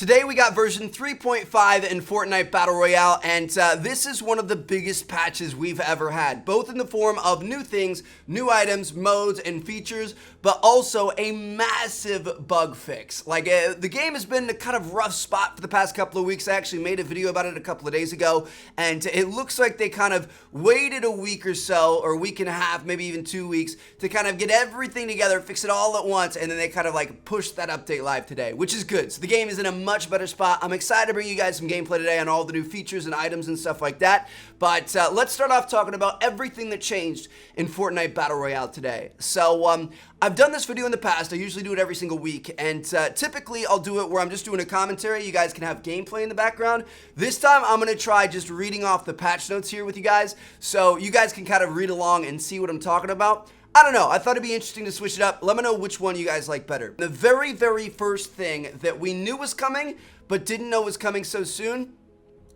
Today we got version 3.5 in Fortnite Battle Royale, and this is one of the biggest patches we've ever had, both in the form of new things, new items, modes, and features, but also a massive bug fix. The game has been in a kind of rough spot for the past couple of weeks. I actually made a video about it a couple of days ago, and it looks like they kind of waited a week or so, or a week and a half, maybe even 2 weeks, to kind of get everything together, fix it all at once, and then they kind of pushed that update live today, which is good. So the game is in a much better spot. I'm excited to bring you guys some gameplay today on all the new features and items and stuff like that. But let's start off talking about everything that changed in Fortnite Battle Royale today. So I've done this video in the past. I usually do it every single week, and typically I'll do it where I'm just doing a commentary. You guys can have gameplay in the background. This time I'm going to try just reading off the patch notes here with you guys, so you guys can kind of read along and see what I'm talking about. I don't know. I thought it'd be interesting to switch it up. Let me know which one you guys like better. The very, very first thing that we knew was coming, but didn't know was coming so soon,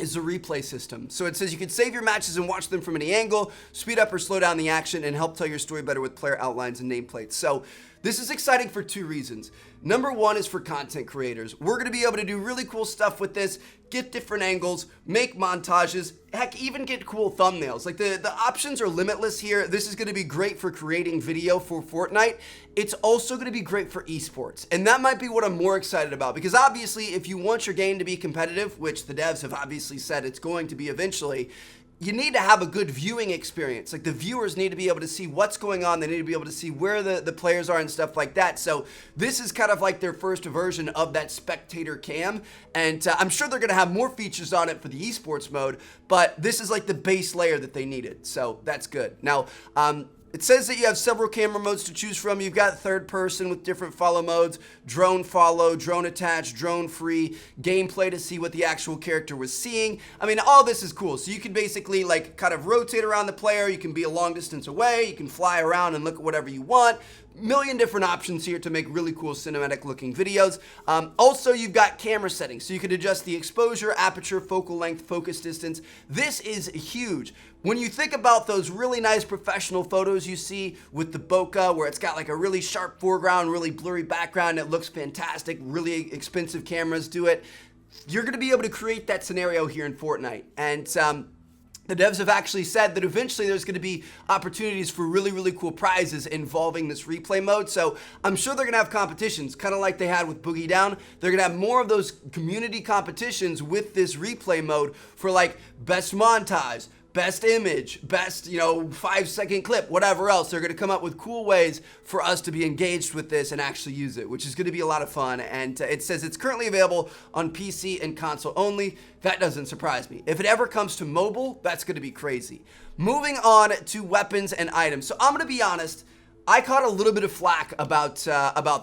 is the replay system. So it says you can save your matches and watch them from any angle, speed up or slow down the action, and help tell your story better with player outlines and nameplates. So this is exciting for two reasons. Number one is for content creators. We're going to be able to do really cool stuff with this, get different angles, make montages, heck, even get cool thumbnails. The options are limitless here. This is going to be great for creating video for Fortnite. It's also going to be great for esports. And that might be what I'm more excited about, because obviously if you want your game to be competitive, which the devs have obviously said it's going to be eventually, you need to have a good viewing experience. The viewers need to be able to see what's going on. They need to be able to see where the players are and stuff like that. So this is kind of like their first version of that spectator cam. And I'm sure they're going to have more features on it for the esports mode, but this is like the base layer that they needed. So that's good. Now, it says that you have several camera modes to choose from. You've got third person with different follow modes, drone follow, drone attach, drone free, gameplay to see what the actual character was seeing. I mean, all this is cool. So you can basically kind of rotate around the player. You can be a long distance away. You can fly around and look at whatever you want. Million different options here to make really cool cinematic looking videos. Also, you've got camera settings, so you can adjust the exposure, aperture, focal length, focus distance. This is huge. When you think about those really nice professional photos you see with the bokeh, where it's got a really sharp foreground, really blurry background, it looks fantastic, really expensive cameras do it, you're going to be able to create that scenario here in Fortnite. And the devs have actually said that eventually there's going to be opportunities for really, really cool prizes involving this replay mode. So I'm sure they're going to have competitions, kind of like they had with Boogie Down. They're going to have more of those community competitions with this replay mode for best montage, best image, best, 5-second clip, whatever else. They're going to come up with cool ways for us to be engaged with this and actually use it, which is going to be a lot of fun. And it says it's currently available on PC and console only. That doesn't surprise me. If it ever comes to mobile, that's going to be crazy. Moving on to weapons and items. So I'm going to be honest, I caught a little bit of flack about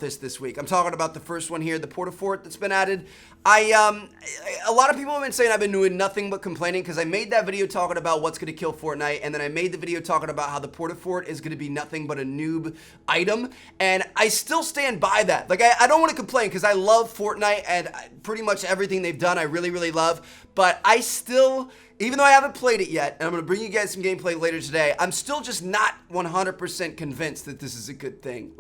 this week. I'm talking about the first one here, the Porta-Fort that's been added. A lot of people have been saying I've been doing nothing but complaining, because I made that video talking about what's going to kill Fortnite, and then I made the video talking about how the Porta-Fort is going to be nothing but a noob item, and I still stand by that. I don't want to complain, because I love Fortnite, and pretty much everything they've done I really, really love, but I still, even though I haven't played it yet, and I'm going to bring you guys some gameplay later today, I'm still just not 100% convinced that this is a good thing.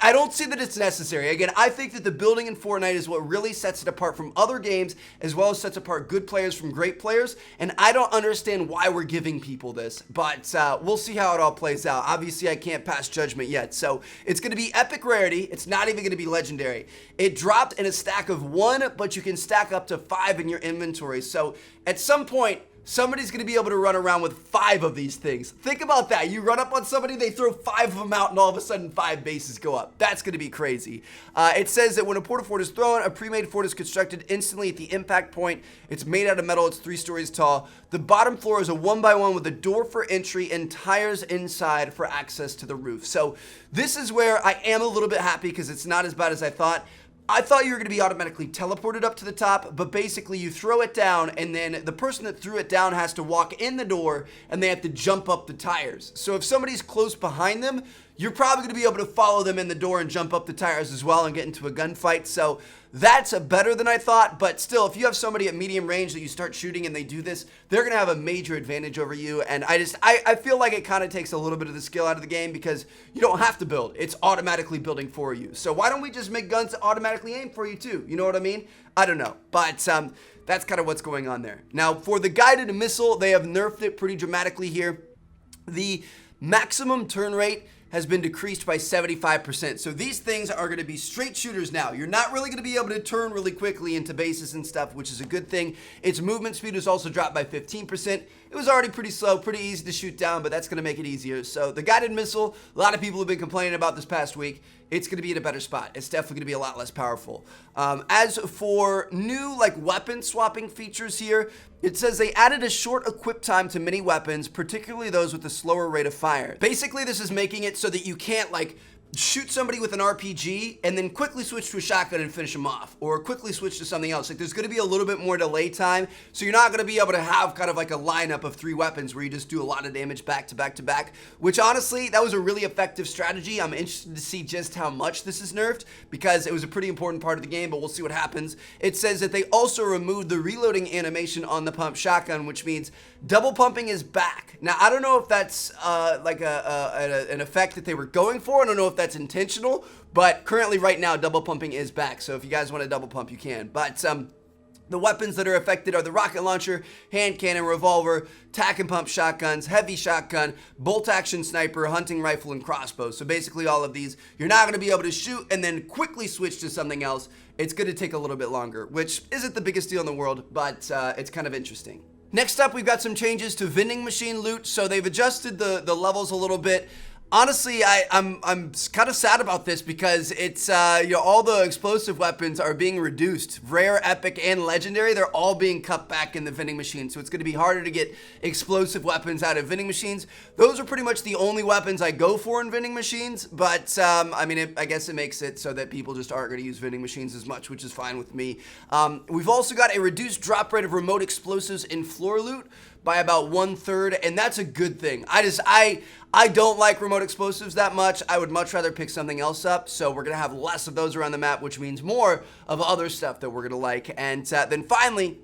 I don't see that it's necessary. Again, I think that the building in Fortnite is what really sets it apart from other games, as well as sets apart good players from great players, and I don't understand why we're giving people this, but we'll see how it all plays out. Obviously, I can't pass judgment yet, so it's going to be epic rarity. It's not even going to be legendary. It dropped in a stack of 1, but you can stack up to 5 in your inventory, so at some point, somebody's going to be able to run around with 5 of these things. Think about that. You run up on somebody, they throw 5 of them out, and all of a sudden 5 bases go up. That's going to be crazy. It says that when a Porta-Fort is thrown, a pre-made fort is constructed instantly at the impact point. It's made out of metal. It's 3 stories tall. The bottom floor is a 1x1 with a door for entry and tires inside for access to the roof. So this is where I am a little bit happy, because it's not as bad as I thought. I thought you were going to be automatically teleported up to the top, but basically you throw it down, and then the person that threw it down has to walk in the door, and they have to jump up the tires. So if somebody's close behind them, you're probably going to be able to follow them in the door and jump up the tires as well and get into a gunfight. So that's better than I thought, but still, if you have somebody at medium range that you start shooting and they do this, they're going to have a major advantage over you. And I feel like it kind of takes a little bit of the skill out of the game because you don't have to build. It's automatically building for you. So why don't we just make guns that automatically aim for you too? You know what I mean? I don't know, but that's kind of what's going on there. Now, for the guided missile, they have nerfed it pretty dramatically here. The maximum turn rate has been decreased by 75%. So these things are going to be straight shooters now. You're not really going to be able to turn really quickly into bases and stuff, which is a good thing. Its movement speed was also dropped by 15%. It was already pretty slow, pretty easy to shoot down, but that's going to make it easier. So the guided missile, a lot of people have been complaining about this past week. It's going to be in a better spot. It's definitely going to be a lot less powerful. As for new weapon swapping features here, it says they added a short equip time to many weapons, particularly those with a slower rate of fire. Basically, this is making it so that you can't shoot somebody with an RPG and then quickly switch to a shotgun and finish them off, or quickly switch to something else. There's going to be a little bit more delay time, so you're not going to be able to have kind of a lineup of 3 weapons where you just do a lot of damage back to back to back, which honestly, that was a really effective strategy. I'm interested to see just how much this is nerfed because it was a pretty important part of the game, but we'll see what happens. It says that they also removed the reloading animation on the pump shotgun, which means double pumping is back. Now, I don't know if that's an effect that they were going for. I don't know if that's intentional, but currently right now double pumping is back, so if you guys want to double pump you can. But the weapons that are affected are the rocket launcher, hand cannon, revolver, tack and pump shotguns, heavy shotgun, bolt action sniper, hunting rifle, and crossbow. So basically all of these you're not going to be able to shoot and then quickly switch to something else. It's going to take a little bit longer, which isn't the biggest deal in the world, but it's kind of interesting. Next up, we've got some changes to vending machine loot. So they've adjusted the levels a little bit. Honestly, I'm kind of sad about this because it's all the explosive weapons are being reduced. Rare, epic, and legendary, they're all being cut back in the vending machine. So it's going to be harder to get explosive weapons out of vending machines. Those are pretty much the only weapons I go for in vending machines. But I guess it makes it so that people just aren't going to use vending machines as much, which is fine with me. We've also got a reduced drop rate of remote explosives in floor loot by about 1/3, and that's a good thing. I don't like remote explosives that much. I would much rather pick something else up, so we're going to have less of those around the map, which means more of other stuff that we're going to like. And then finally,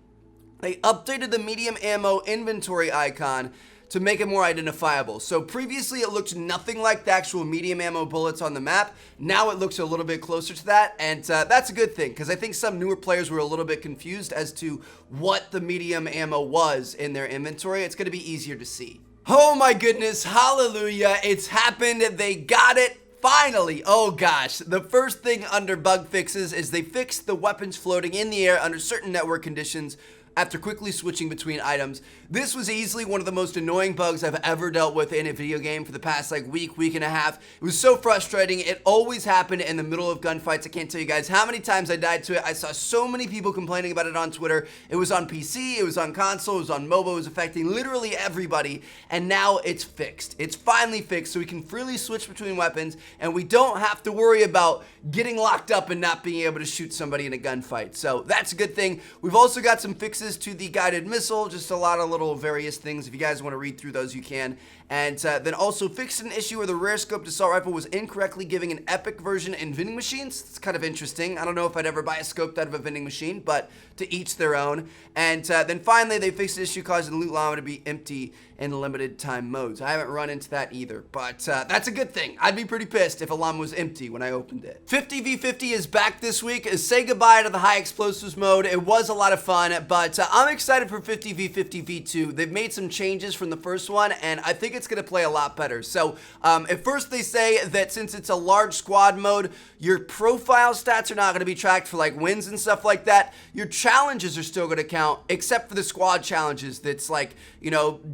they updated the medium ammo inventory icon to make it more identifiable. So previously it looked nothing like the actual medium ammo bullets on the map. Now it looks a little bit closer to that, and that's a good thing because I think some newer players were a little bit confused as to what the medium ammo was in their inventory. It's going to be easier to see. Oh my goodness, hallelujah, it's happened, they got it. Finally, oh gosh, the first thing under bug fixes is they fixed the weapons floating in the air under certain network conditions after quickly switching between items. This was easily one of the most annoying bugs I've ever dealt with in a video game for the past week and a half. It was so frustrating. It always happened in the middle of gunfights. I can't tell you guys how many times I died to it. I saw so many people complaining about it on Twitter. It was on PC, it was on console, it was on mobile, it was affecting literally everybody, and now it's fixed. It's finally fixed, so we can freely switch between weapons, and we don't have to worry about getting locked up and not being able to shoot somebody in a gunfight. So that's a good thing. We've also got some fixes to the guided missile, just a lot of little various things. If you guys want to read through those, you can. And then also fixed an issue where the rare scoped assault rifle was incorrectly giving an epic version in vending machines. It's kind of interesting. I don't know if I'd ever buy a scoped out of a vending machine, but to each their own. And then finally, they fixed an issue causing the loot llama to be empty in limited time modes. I haven't run into that either, but that's a good thing. I'd be pretty pissed if a llama was empty when I opened it. 50v50 is back this week. Say goodbye to the high explosives mode. It was a lot of fun, but I'm excited for 50v50 v2. They've made some changes from the first one, and I think it's going to play a lot better. So at first they say that since it's a large squad mode, your profile stats are not going to be tracked for wins and stuff like that. Your challenges are still going to count, except for the squad challenges that's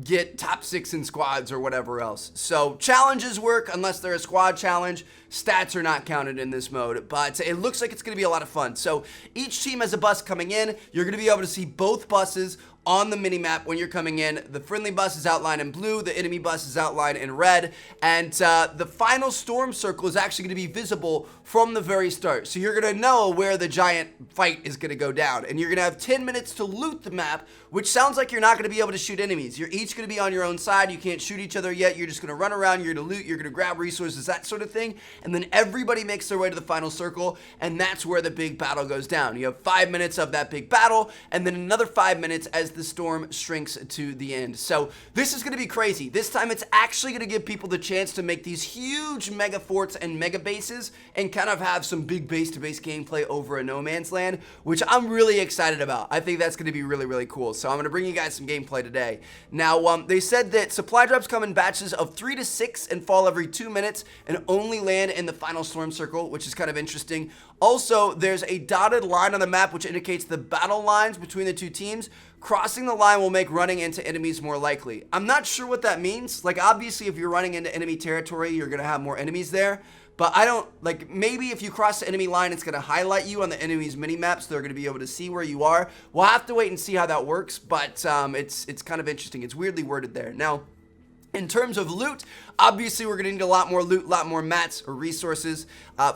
get top 6 in squads or whatever else. So challenges work unless they're a squad challenge. Stats are not counted in this mode, but it looks like it's going to be a lot of fun. So each team has a bus coming in. You're going to be able to see both buses on the mini-map when you're coming in. The friendly bus is outlined in blue, the enemy bus is outlined in red, and the final storm circle is actually going to be visible from the very start. So you're going to know where the giant fight is going to go down, and you're going to have 10 minutes to loot the map, which sounds like you're not going to be able to shoot enemies. You're each going to be on your own side. You can't shoot each other yet. You're just going to run around, you're going to loot, you're going to grab resources, that sort of thing, and then everybody makes their way to the final circle, and that's where the big battle goes down. You have 5 minutes of that big battle, and then another 5 minutes as the storm shrinks to the end. So this is going to be crazy. This time it's actually going to give people the chance to make these huge mega forts and mega bases and kind of have some big base-to-base gameplay over a no man's land, which I'm really excited about. I think that's going to be really, really cool. So I'm going to bring you guys some gameplay today. Now, they said that supply drops come in batches of 3 to 6 and fall every 2 minutes and only land in the final storm circle, which is kind of interesting. Also, there's a dotted line on the map which indicates the battle lines between the two teams. Crossing the line will make running into enemies more likely. I'm not sure what that means. Like, obviously, if you're running into enemy territory, you're going to have more enemies there. But I don't, like, maybe if you cross the enemy line, it's going to highlight you on the enemy's mini-map, so they're going to be able to see where you are. We'll have to wait and see how that works, but it's kind of interesting. It's weirdly worded there. Now, in terms of loot, obviously we're going to need a lot more loot, a lot more mats or resources.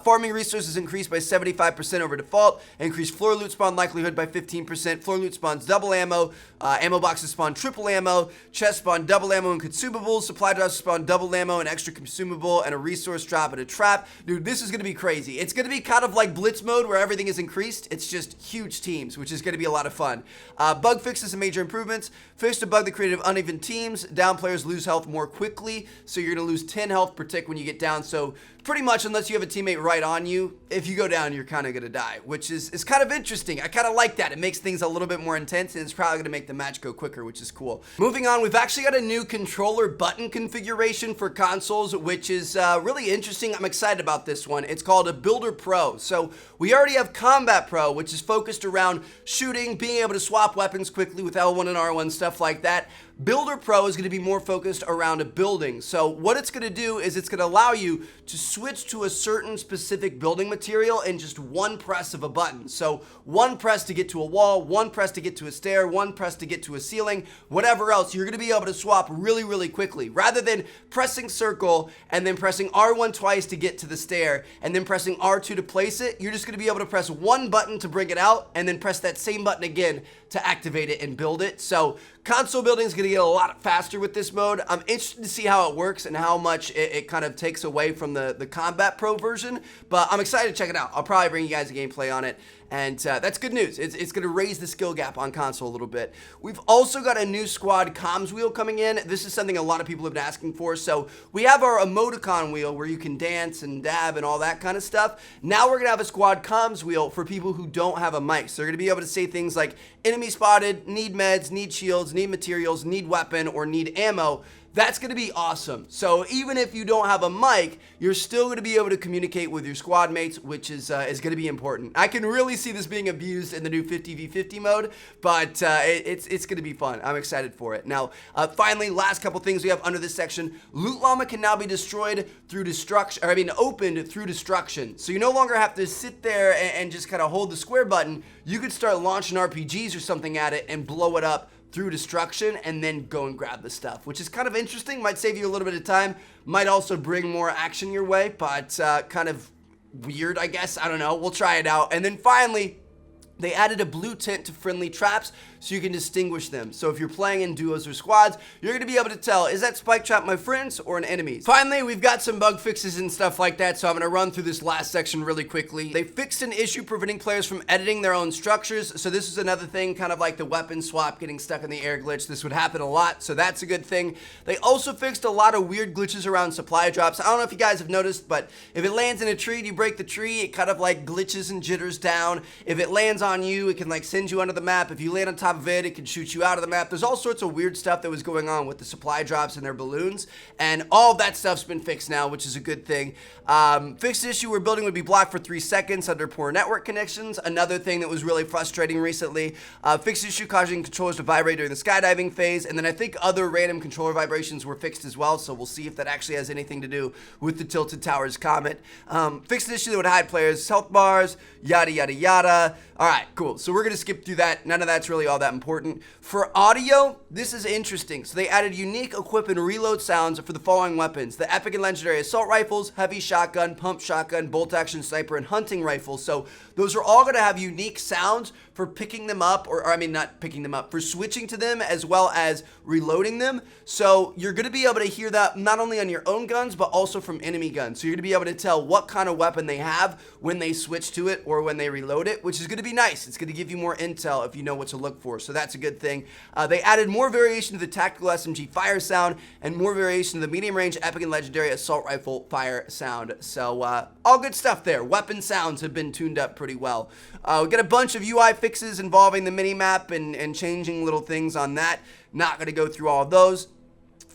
Farming resources increased by 75% over default. Increased floor loot spawn likelihood by 15%. Floor loot spawns double ammo. Ammo boxes spawn triple ammo. Chests spawn double ammo and consumables. Supply drops spawn double ammo and extra consumable. And a resource drop and a trap. Dude, this is going to be crazy. It's going to be kind of like Blitz mode where everything is increased. It's just huge teams, which is going to be a lot of fun. Bug fixes and major improvements. Fixed a bug that created uneven teams. Down players lose health more quickly. So you're going to lose 10 health per tick when you get down. So pretty much, unless you have a teammate right on you, if you go down, you're kind of going to die, which is kind of interesting. I kind of like that. It makes things a little bit more intense, and it's probably going to make the match go quicker, which is cool. Moving on, we've actually got a new controller button configuration for consoles, which is really interesting. I'm excited about this one. It's called a Builder Pro. So we already have Combat Pro, which is focused around shooting, being able to swap weapons quickly with L1 and R1, stuff like that. Builder Pro is going to be more focused around a building. So what it's going to do is it's going to allow you to switch to a certain specific building material in just one press of a button. So one press to get to a wall, one press to get to a stair, one press to get to a ceiling, whatever else. You're going to be able to swap really, really quickly. Rather than pressing circle and then pressing R1 twice to get to the stair and then pressing R2 to place it, you're just going to be able to press one button to bring it out and then press that same button again to activate it and build it. So console building is going to get a lot faster with this mode. I'm interested to see how it works and how much it kind of takes away from the Combat Pro version, but I'm excited to check it out. I'll probably bring you guys a gameplay on it, and that's good news. It's going to raise the skill gap on console a little bit. We've also got a new squad comms wheel coming in. This is something a lot of people have been asking for. So we have our emoticon wheel where you can dance and dab and all that kind of stuff. Now we're going to have a squad comms wheel for people who don't have a mic. So they're going to be able to say things like enemy spotted, need meds, need shields, need materials, need weapon, or need ammo. That's going to be awesome. So even if you don't have a mic, you're still going to be able to communicate with your squad mates, which is going to be important. I can really see this being abused in the new 50v50 mode, but it's going to be fun. I'm excited for it. Now, finally, last couple things we have under this section. Loot Llama can now be destroyed through destruction, or I mean opened through destruction. So you no longer have to sit there and just kind of hold the square button. You could start launching RPGs or something at it and blow it up through destruction and then go and grab the stuff, which is kind of interesting. Might save you a little bit of time, might also bring more action your way, but kind of weird, I guess. I don't know. We'll try it out. And then finally, they added a blue tint to friendly traps so you can distinguish them. So if you're playing in duos or squads, you're going to be able to tell, is that spike trap my friends or an enemy? Finally, we've got some bug fixes and stuff like that, so I'm going to run through this last section really quickly. They fixed an issue preventing players from editing their own structures. So this is another thing, kind of like the weapon swap getting stuck in the air glitch. This would happen a lot, so that's a good thing. They also fixed a lot of weird glitches around supply drops. I don't know if you guys have noticed, but if it lands in a tree and you break the tree, it kind of like glitches and jitters down. If it lands on you, it can like send you under the map. If you land on top of it, it can shoot you out of the map. There's all sorts of weird stuff that was going on with the supply drops and their balloons, and all of that stuff's been fixed now, which is a good thing. Fixed issue where building would be blocked for 3 seconds under poor network connections. Another thing that was really frustrating recently. Fixed issue causing controllers to vibrate during the skydiving phase, and then I think other random controller vibrations were fixed as well, so we'll see if that actually has anything to do with the Tilted Towers Comet. Fixed issue that would hide players' health bars, yada yada yada. All right, cool. So we're going to skip through that. None of that's really all that important. For audio, this is interesting. So they added unique equip and reload sounds for the following weapons: the epic and legendary assault rifles, heavy shotgun, pump shotgun, bolt action sniper, and hunting rifle. So those are all going to have unique sounds for picking them up, or I mean, not picking them up, for switching to them as well as reloading them. So you're going to be able to hear that not only on your own guns, but also from enemy guns. So you're going to be able to tell what kind of weapon they have when they switch to it or when they reload it, which is going to be nice. It's going to give you more intel if you know what to look for. So that's a good thing. They added more variation to the tactical SMG fire sound and more variation to the medium range epic and legendary assault rifle fire sound. So all good stuff there. Weapon sounds have been tuned up pretty well. We got a bunch of UI fixes involving the minimap and changing little things on that. Not going to go through all of those.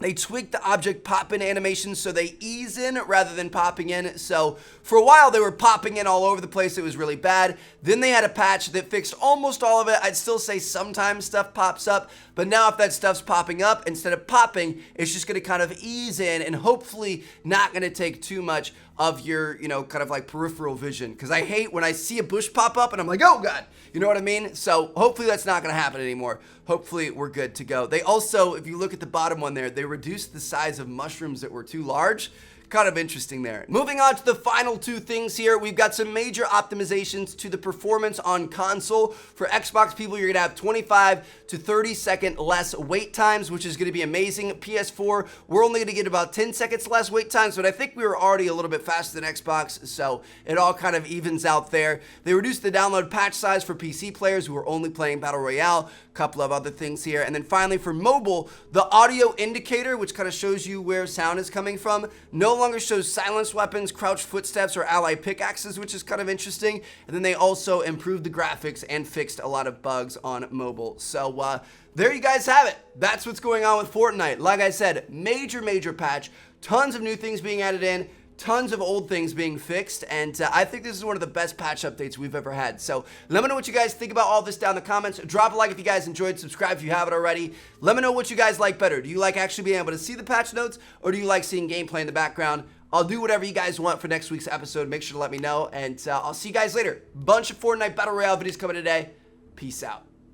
They tweaked the object pop-in animations so they ease in rather than popping in. So for a while they were popping in all over the place. It was really bad. Then they had a patch that fixed almost all of it. I'd still say sometimes stuff pops up, but now if that stuff's popping up, instead of popping, it's just going to kind of ease in and hopefully not going to take too much of your, kind of like peripheral vision. Because I hate when I see a bush pop up and I'm like, oh God, you know what I mean? So hopefully that's not going to happen anymore. Hopefully we're good to go. They also, if you look at the bottom one there, they reduced the size of mushrooms that were too large. Kind of interesting there. Moving on to the final two things here, we've got some major optimizations to the performance on console. For Xbox people, you're gonna have 25 to 30 second less wait times, which is gonna be amazing. PS4, we're only gonna get about 10 seconds less wait times, but I think we were already a little bit faster than Xbox, so it all kind of evens out there. They reduced the download patch size for PC players who are only playing Battle Royale. Couple of other things here. And then finally for mobile, the audio indicator, which kind of shows you where sound is coming from, no longer shows silenced weapons, crouched footsteps, or ally pickaxes, which is kind of interesting. And then they also improved the graphics and fixed a lot of bugs on mobile. So there you guys have it. That's what's going on with Fortnite. Like I said, major patch, tons of new things being added in, tons of old things being fixed, and I think this is one of the best patch updates we've ever had. So let me know what you guys think about all this down in the comments. Drop a like if you guys enjoyed, subscribe if you haven't already. Let me know what you guys like better. Do you like actually being able to see the patch notes, or do you like seeing gameplay in the background? I'll do whatever you guys want for next week's episode. Make sure to let me know, and I'll see you guys later. Bunch of Fortnite Battle Royale videos coming today. Peace out.